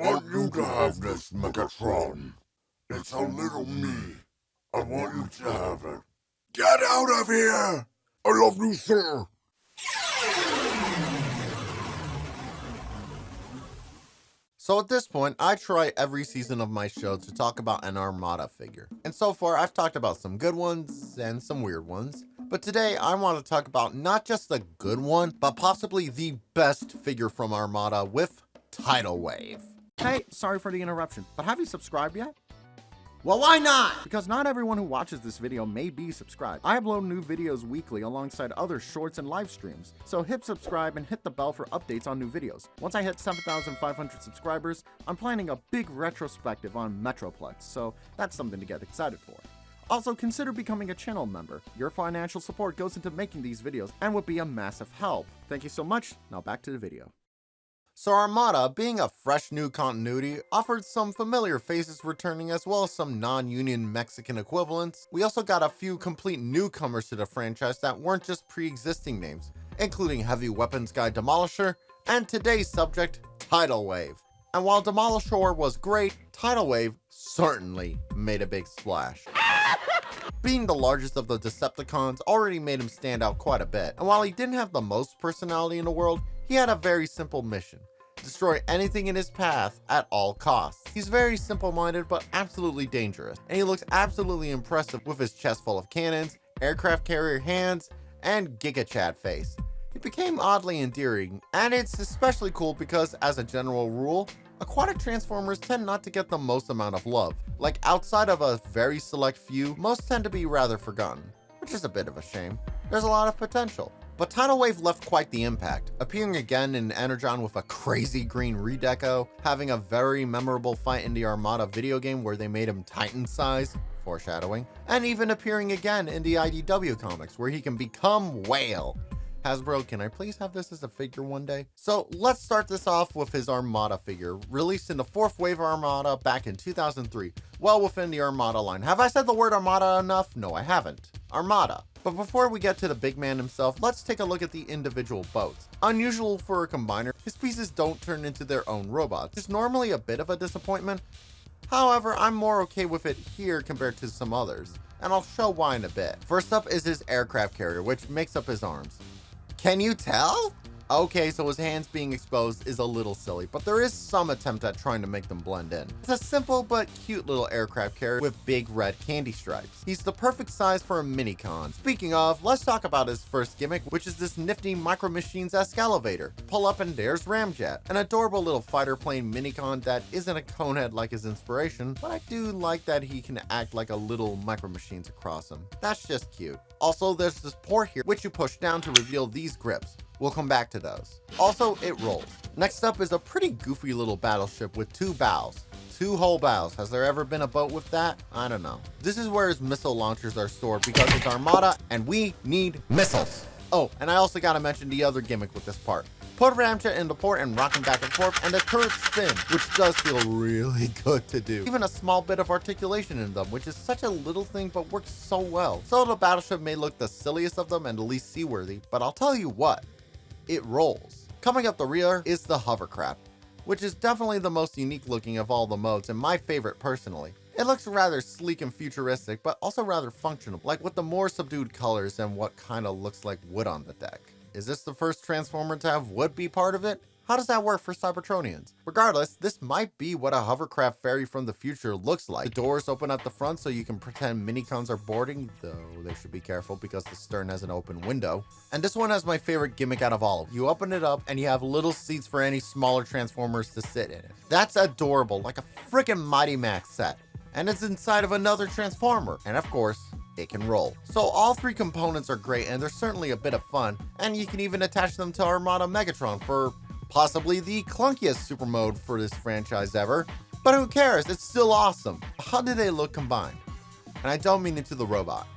want you to have this, Megatron. It's a little me. I want you to have it. Get out of here! I love you, sir. So at this point, I try every season of my show to talk about an Armada figure. And so far, I've talked about some good ones and some weird ones. But today, I want to talk about not just the good one, but possibly the best figure from Armada with Tidal Wave. Hey, sorry for the interruption, but have you subscribed yet? Well, why not? Because not everyone who watches this video may be subscribed. I upload new videos weekly alongside other shorts and live streams, so hit subscribe and hit the bell for updates on new videos. Once I hit 7,500 subscribers, I'm planning a big retrospective on Metroplex, so that's something to get excited for. Also, consider becoming a channel member. Your financial support goes into making these videos and would be a massive help. Thank you so much. Now back to the video. So Armada, being a fresh new continuity, offered some familiar faces returning as well as some non-union Mexican equivalents. We also got a few complete newcomers to the franchise that weren't just pre-existing names, including heavy weapons guy Demolisher, and today's subject, Tidal Wave. And while Demolisher was great, Tidal Wave certainly made a big splash. Being the largest of the Decepticons already made him stand out quite a bit, and while he didn't have the most personality in the world, he had a very simple mission: destroy anything in his path at all costs. He's very simple-minded but absolutely dangerous, and he looks absolutely impressive with his chest full of cannons, aircraft carrier hands, and Giga Chad face. He became oddly endearing, and it's especially cool because, as a general rule, aquatic transformers tend not to get the most amount of love. Like, outside of a very select few, most tend to be rather forgotten, which is a bit of a shame. There's a lot of potential. But Tidal Wave left quite the impact, appearing again in Energon with a crazy green redeco, having a very memorable fight in the Armada video game where they made him Titan size, foreshadowing, and even appearing again in the IDW comics where he can become Whale. Hasbro, can I please have this as a figure one day? So let's start this off with his Armada figure, released in the 4th wave Armada back in 2003, well within the Armada line. Have I said the word Armada enough? No, I haven't. Armada. But before we get to the big man himself, let's take a look at the individual boats. Unusual for a combiner, his pieces don't turn into their own robots. It's normally a bit of a disappointment. However, I'm more okay with it here compared to some others, and I'll show why in a bit. First up is his aircraft carrier, which makes up his arms. Can you tell? Okay, so his hands being exposed is a little silly, but there is some attempt at trying to make them blend in. It's a simple but cute little aircraft carrier with big red candy stripes. He's the perfect size for a minicon. Speaking of, let's talk about his first gimmick, which is this nifty Micro Machines-esque elevator. Pull up and there's Ramjet, an adorable little fighter plane minicon that isn't a conehead like his inspiration, but I do like that he can act like a little Micro Machines across him. That's just cute. Also, there's this port here, which you push down to reveal these grips. We'll come back to those. Also, it rolls. Next up is a pretty goofy little battleship with 2 bows. 2 whole bows. Has there ever been a boat with that? I don't know. This is where his missile launchers are stored because it's Armada and we need missiles. Oh, and I also gotta mention the other gimmick with this part. Put Ramjet in the port and rock him back and forth, and the turrets spin, which does feel really good to do. Even a small bit of articulation in them, which is such a little thing but works so well. So the battleship may look the silliest of them and the least seaworthy, but I'll tell you what, it rolls. Coming up the rear is the hovercraft, which is definitely the most unique looking of all the modes and my favorite personally. It looks rather sleek and futuristic, but also rather functional, like with the more subdued colors and what kind of looks like wood on the deck. Is this the first Transformer to have wood be part of it? How does that work for Cybertronians? Regardless, this might be what a hovercraft ferry from the future looks like. The doors open at the front so you can pretend minicons are boarding, though they should be careful because the stern has an open window. And this one has my favorite gimmick out of all. You open it up and you have little seats for any smaller Transformers to sit in it. That's adorable, like a freaking Mighty Max set. And it's inside of another Transformer. And of course, it can roll. So all 3 components are great and they're certainly a bit of fun, and you can even attach them to Armada Megatron for possibly the clunkiest super mode for this franchise ever. But who cares, it's still awesome. How do they look combined? And I don't mean it to the robot.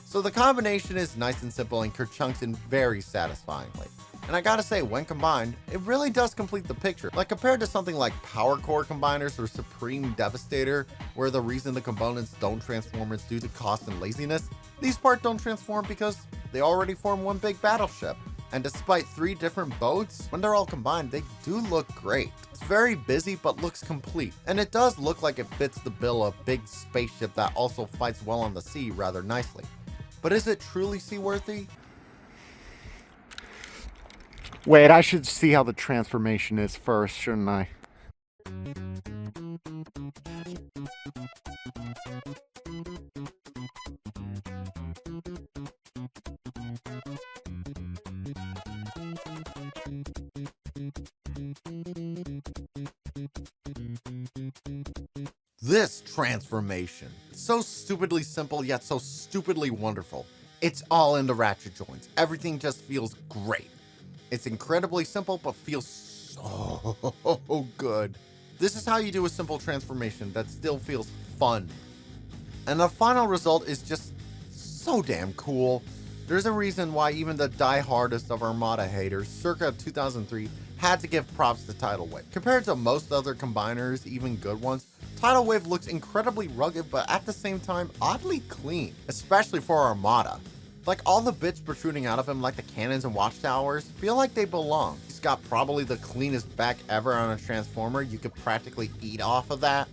So the combination is nice and simple and kerchunked in very satisfyingly. And I gotta say, when combined, it really does complete the picture. Like compared to something like Power Core Combiners or Supreme Devastator, where the reason the components don't transform is due to cost and laziness, these parts don't transform because they already form one big battleship. And despite 3 different boats, when they're all combined, they do look great. It's very busy, but looks complete. And it does look like it fits the bill of big spaceship that also fights well on the sea rather nicely. But is it truly seaworthy? Wait, I should see how the transformation is first, shouldn't I? This transformation, so stupidly simple yet so stupidly wonderful. It's all in the ratchet joints. Everything just feels great. It's incredibly simple but feels so good. This is how you do a simple transformation that still feels fun. And the final result is just so damn cool. There's a reason why even the die-hardest of Armada haters circa 2003 had to give props to Tidal Wave. Compared to most other combiners, even good ones, Tidal Wave looks incredibly rugged but at the same time oddly clean, especially for Armada. Like all the bits protruding out of him like the cannons and watchtowers feel like they belong. He's got probably the cleanest back ever on a transformer. You could practically eat off of that.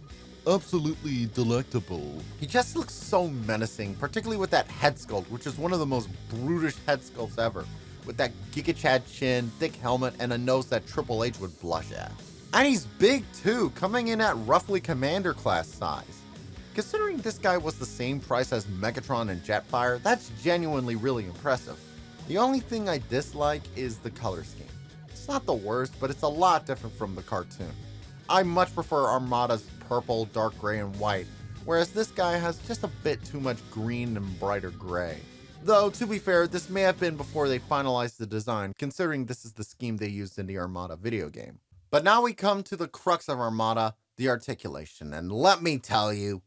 Absolutely delectable. He just looks so menacing, particularly with that head sculpt, which is one of the most brutish head sculpts ever. With that Giga Chad chin, thick helmet, and a nose that Triple H would blush at. And he's big too, coming in at roughly Commander class size. Considering this guy was the same price as Megatron and Jetfire, that's genuinely really impressive. The only thing I dislike is the color scheme. It's not the worst, but it's a lot different from the cartoon. I much prefer Armada's purple, dark gray, and white, whereas this guy has just a bit too much green and brighter gray. Though, to be fair, this may have been before they finalized the design, considering this is the scheme they used in the Armada video game. But now we come to the crux of Armada, the articulation, and let me tell you,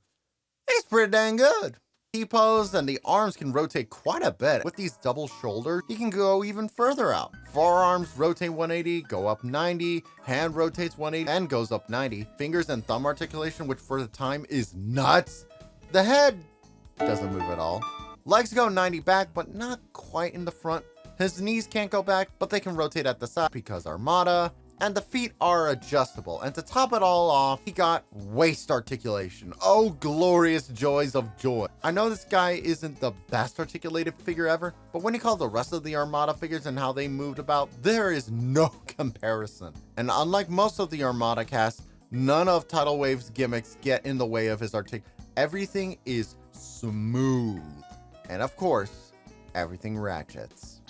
it's pretty dang good. T-pose and the arms can rotate quite a bit. With these double shoulders, he can go even further out. Forearms rotate 180, go up 90, hand rotates 180 and goes up 90. Fingers and thumb articulation, which for the time is nuts. The head doesn't move at all. Legs go 90 back, but not quite in the front. His knees can't go back, but they can rotate at the side because Armada. And the feet are adjustable. And to top it all off, he got waist articulation. Oh, glorious joys of joy. I know this guy isn't the best articulated figure ever, but when you call the rest of the Armada figures and how they moved about, there is no comparison. And unlike most of the Armada cast, none of Tidal Wave's gimmicks get in the way of his Everything is smooth. And of course, everything ratchets.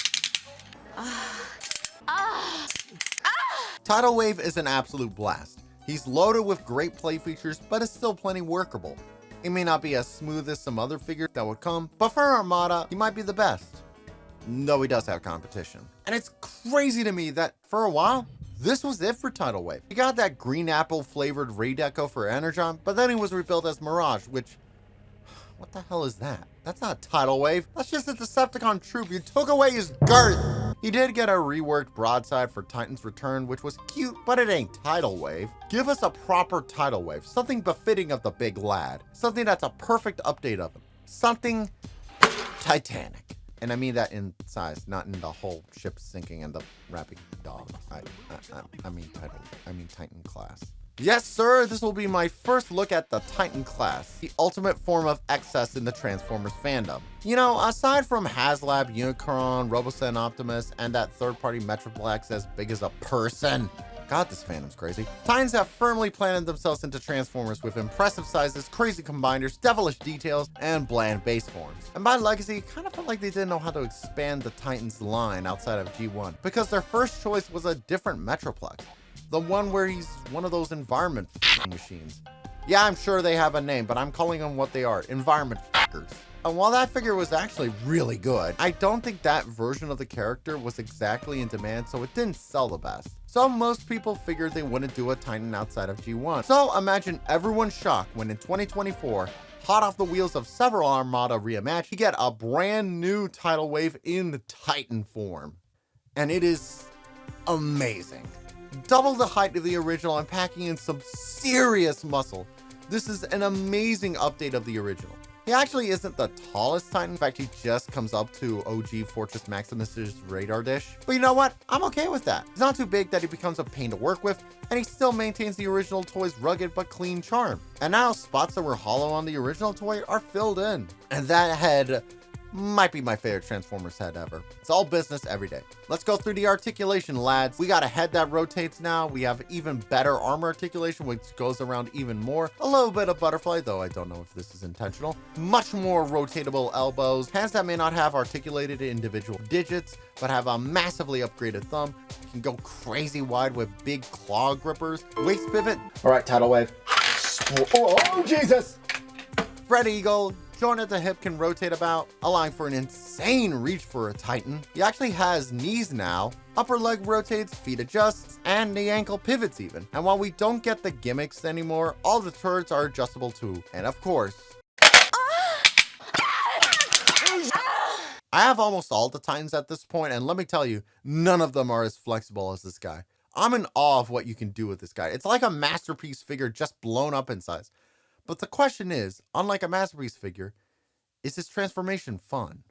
Tidal Wave is an absolute blast. He's loaded with great play features, but is still plenty workable. It may not be as smooth as some other figures that would come, but for Armada, he might be the best. Though he does have competition. And it's crazy to me that, for a while, this was it for Tidal Wave. He got that green apple flavored Ray-Deco for Energon, but then he was rebuilt as Mirage, which... what the hell is that? That's not Tidal Wave. That's just a Decepticon troop. You took away his girth. He did get a reworked broadside for Titan's Return, which was cute, but it ain't Tidal Wave. Give us a proper Tidal Wave, something befitting of the big lad, something that's a perfect update of him, something Titanic. And I mean that in size, not in the whole ship sinking and the rapping dogs. I mean Titan class. Yes, sir, this will be my first look at the Titan class, the ultimate form of excess in the Transformers fandom. You know, aside from HasLab, Unicron, Roboset and Optimus, and that third-party Metroplex as big as a person. God, this fandom's crazy. Titans have firmly planted themselves into Transformers with impressive sizes, crazy combiners, devilish details, and bland base forms. And by legacy, it kind of felt like they didn't know how to expand the Titans line outside of G1, because their first choice was a different Metroplex. The one where he's one of those environment machines. Yeah, I'm sure they have a name, but I'm calling them what they are, environment fuckers. And while that figure was actually really good, I don't think that version of the character was exactly in demand, so it didn't sell the best. So most people figured they wouldn't do a Titan outside of G1. So imagine everyone's shocked when in 2024, hot off the wheels of several Armada rematch, you get a brand new Tidal Wave in the Titan form. and it is amazing. Double the height of the original and packing in some serious muscle. This is an amazing update of the original. He actually isn't the tallest Titan. In fact, he just comes up to OG Fortress Maximus's radar dish. But you know what? I'm okay with that. He's not too big that he becomes a pain to work with, and he still maintains the original toy's rugged but clean charm. And now spots that were hollow on the original toy are filled in. And that head might be my favorite Transformers head ever. It's all business every day. Let's go through the articulation, lads. We got a head that rotates now. We have even better armor articulation, which goes around even more. A little bit of butterfly, though I don't know if this is intentional. Much more rotatable elbows. Hands that may not have articulated individual digits, but have a massively upgraded thumb. Can go crazy wide with big claw grippers. Waist pivot. All right, Tidal Wave. Oh, Jesus! Spread eagle. Joint at the hip can rotate about, allowing for an insane reach for a Titan. He actually has knees now. Upper leg rotates, feet adjusts, and the ankle pivots even. And while we don't get the gimmicks anymore, all the turrets are adjustable too. And of course, I have almost all the Titans at this point, and let me tell you, none of them are as flexible as this guy. I'm in awe of what you can do with this guy. It's like a masterpiece figure just blown up in size. But the question is, unlike a masterpiece figure, is this transformation fun?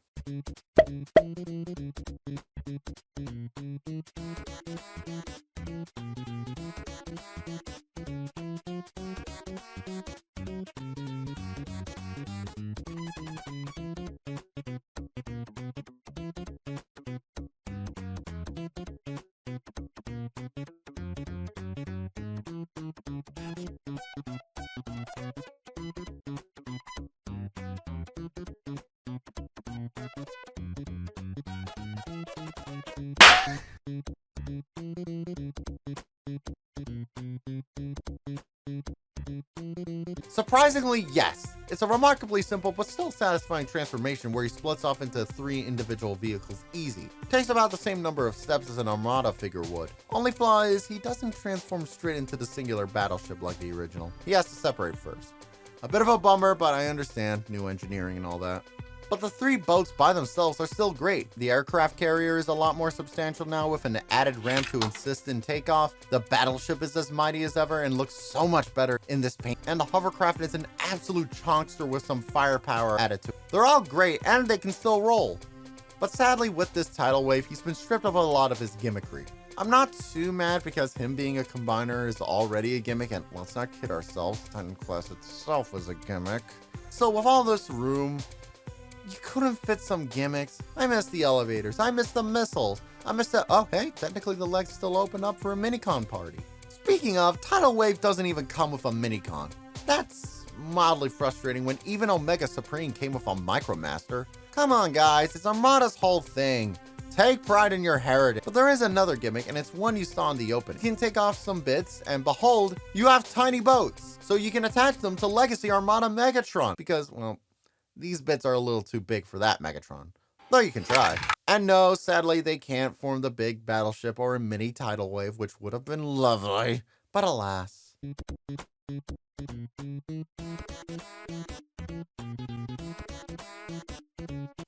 Surprisingly, yes. It's a remarkably simple but still satisfying transformation where he splits off into 3 individual vehicles easy. Takes about the same number of steps as an Armada figure would. Only flaw is he doesn't transform straight into the singular battleship like the original. He has to separate first. A bit of a bummer, but I understand, new engineering and all that. But the 3 boats by themselves are still great. The aircraft carrier is a lot more substantial now with an added ramp to assist in takeoff. The battleship is as mighty as ever and looks so much better in this paint. And the hovercraft is an absolute chonkster with some firepower added to it. They're all great and they can still roll. But sadly with this Tidal Wave, he's been stripped of a lot of his gimmickry. I'm not too mad because him being a combiner is already a gimmick, and let's not kid ourselves, Titan Class itself is a gimmick. So with all this room, you couldn't fit some gimmicks. I miss the elevators. I miss the missiles. I miss the, oh hey, technically the legs still open up for a minicon party. Speaking of, Tidal Wave doesn't even come with a minicon. That's mildly frustrating when even Omega Supreme came with a Micromaster. Come on guys, it's Armada's whole thing. Take pride in your heritage. But there is another gimmick, and it's one you saw in the open. You can take off some bits, and behold, you have tiny boats. So you can attach them to Legacy Armada Megatron. Because, well, these bits are a little too big for that Megatron. Though you can try. And no, sadly, they can't form the big battleship or a mini Tidal Wave, which would have been lovely. But alas.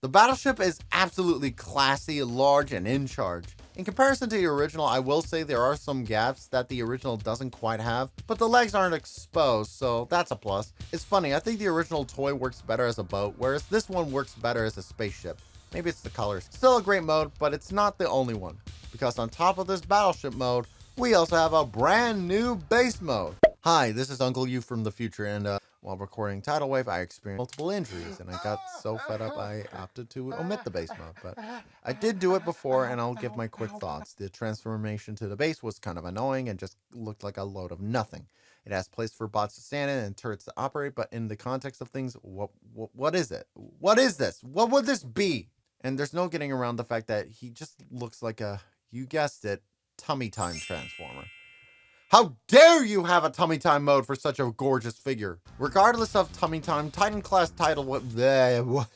The battleship is absolutely classy, large, and in charge. In comparison to the original, I will say there are some gaps that the original doesn't quite have, but the legs aren't exposed, so that's a plus. It's funny, I think the original toy works better as a boat, whereas this one works better as a spaceship. Maybe it's the colors. Still a great mode, but it's not the only one, because on top of this battleship mode, we also have a brand new base mode. Hi, this is Uncle You from the future, and while recording Tidal Wave, I experienced multiple injuries, and I got so fed up I opted to omit the base mode, but I did do it before, and I'll give my quick thoughts. The transformation to the base was kind of annoying and just looked like a load of nothing. It has place for bots to stand in and turrets to operate, but in the context of things, what is it? What is this? What would this be? And there's no getting around the fact that he just looks like a, you guessed it, tummy time transformer. How dare you have a tummy time mode for such a gorgeous figure? Regardless of tummy time, Titan class Tidal Wave.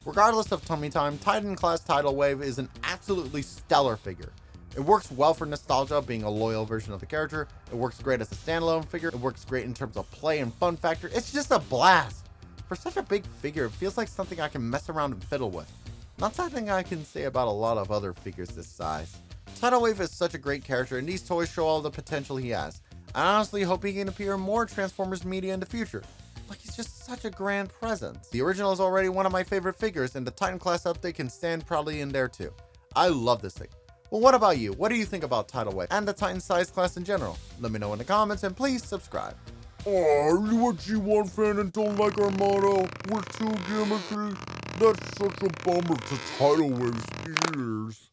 Regardless of tummy time, Titan class Tidal Wave is an absolutely stellar figure. It works well for nostalgia, being a loyal version of the character. It works great as a standalone figure. It works great in terms of play and fun factor. It's just a blast. For such a big figure, it feels like something I can mess around and fiddle with. Not something I can say about a lot of other figures this size. Tidal Wave is such a great character, and these toys show all the potential he has. I honestly hope he can appear in more Transformers media in the future. Like, he's just such a grand presence. The original is already one of my favorite figures, and the Titan class update can stand proudly in there too. I love this thing. Well, what about you? What do you think about Tidal Wave and the Titan size class in general? Let me know in the comments, and please subscribe. Oh, you a G1 fan and don't like Armada? We're too gimmicky? That's such a bummer to Tidal Wave's ears.